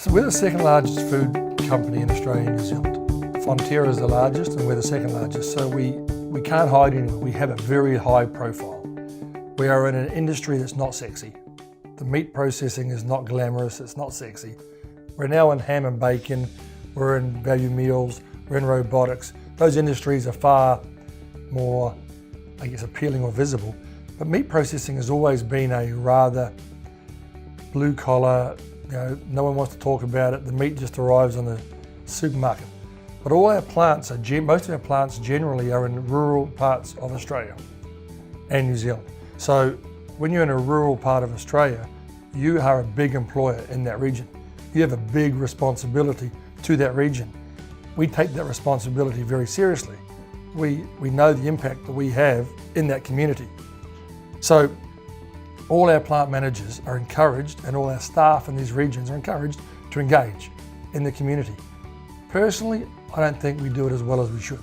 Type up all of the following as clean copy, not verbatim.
So we're the second largest food company in Australia and New Zealand. Fonterra is the largest and we're the second largest, so we can't hide anymore. We have a very high profile. We are in an industry that's not sexy. The meat processing is not glamorous, it's not sexy. We're now in ham and bacon, we're in value meals, we're in robotics. Those industries are far more, I guess, appealing or visible. But meat processing has always been a rather blue collar, no one wants to talk about it, the meat just arrives in the supermarket. But all our plants, most of our plants generally are in rural parts of Australia and New Zealand. So when you're in a rural part of Australia, you are a big employer in that region. You have a big responsibility to that region. We take that responsibility very seriously. We know the impact that we have in that community. So all our plant managers are encouraged, and all our staff in these regions are encouraged to engage in the community. Personally, I don't think we do it as well as we should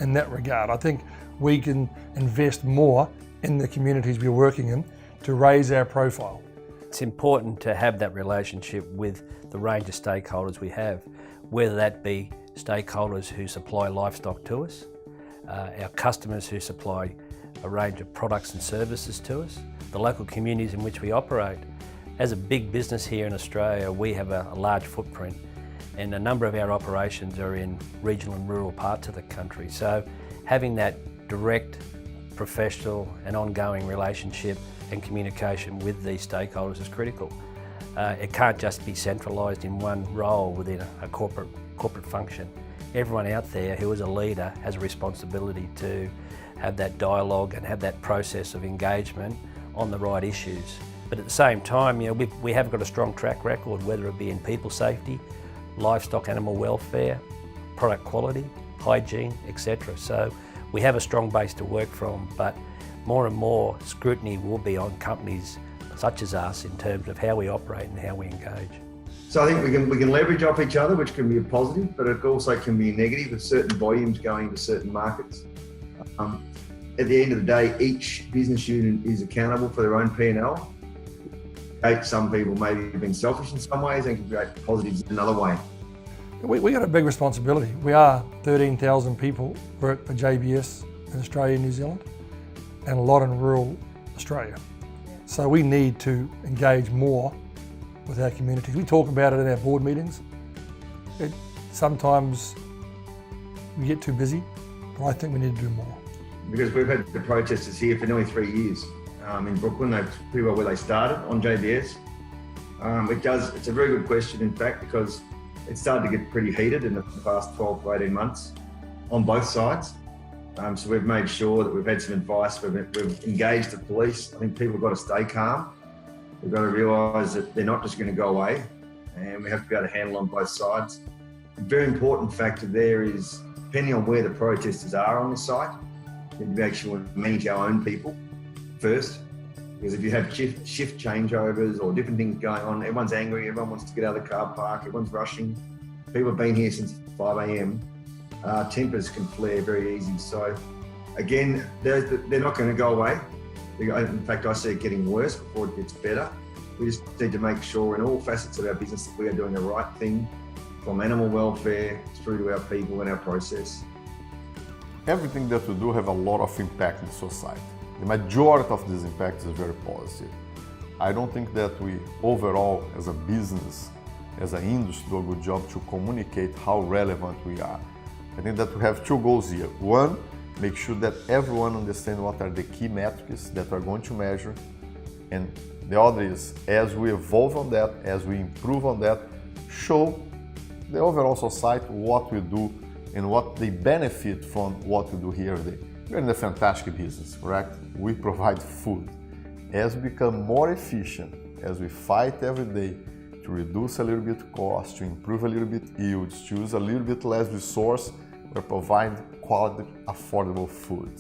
in that regard. I think we can invest more in the communities we're working in to raise our profile. It's important to have that relationship with the range of stakeholders we have, whether that be stakeholders who supply livestock to us, our customers who supply a range of products and services to us, the local communities in which we operate. As a big business here in Australia, we have a large footprint, and a number of our operations are in regional and rural parts of the country. So having that direct, professional and ongoing relationship and communication with these stakeholders is critical. It can't just be centralised in one role within a corporate function. Everyone out there who is a leader has a responsibility to have that dialogue and have that process of engagement on the right issues. But at the same time, we have got a strong track record, whether it be in people safety, livestock animal welfare, product quality, hygiene, etc. So we have a strong base to work from, but more and more scrutiny will be on companies such as us in terms of how we operate and how we engage. So I think we can leverage off each other, which can be a positive, but it also can be a negative with certain volumes going to certain markets. At the end of the day, each business unit is accountable for their own P&L. Some people maybe have been selfish in some ways and can create positives in another way. We got a big responsibility. We are 13,000 people work for JBS in Australia and New Zealand, and a lot in rural Australia. So we need to engage more with our communities. We talk about it in our board meetings. Sometimes we get too busy, but I think we need to do more. Because we've had the protesters here for nearly 3 years in Brooklyn. That's pretty well where they started on JBS. It's a very good question, in fact, because it started to get pretty heated in the past 12 to 18 months on both sides. So we've made sure that we've had some advice, we've engaged the police. I think people have got to stay calm. We've got to realise that they're not just going to go away, and we have to be able to handle on both sides. A very important factor there is, depending on where the protesters are on the site, we need to actually manage our own people first. Because if you have shift changeovers or different things going on, everyone's angry, everyone wants to get out of the car park, everyone's rushing. People have been here since 5 a.m. Tempers can flare very easy. So again, they're not going to go away. In fact, I see it getting worse before it gets better. We just need to make sure in all facets of our business that we are doing the right thing, from animal welfare through to our people and our process. Everything that we do have a lot of impact in society. The majority of this impact is very positive. I don't think that we overall, as a business, as an industry, do a good job to communicate how relevant we are. I think that we have two goals here. One, make sure that everyone understands what are the key metrics that we're going to measure. And the other is, as we evolve on that, as we improve on that, show the overall society what we do and what they benefit from what we do here today. We're in a fantastic business, correct? We provide food. As we become more efficient, as we fight every day to reduce a little bit cost, to improve a little bit yields, to use a little bit less resource, we provide quality, affordable food.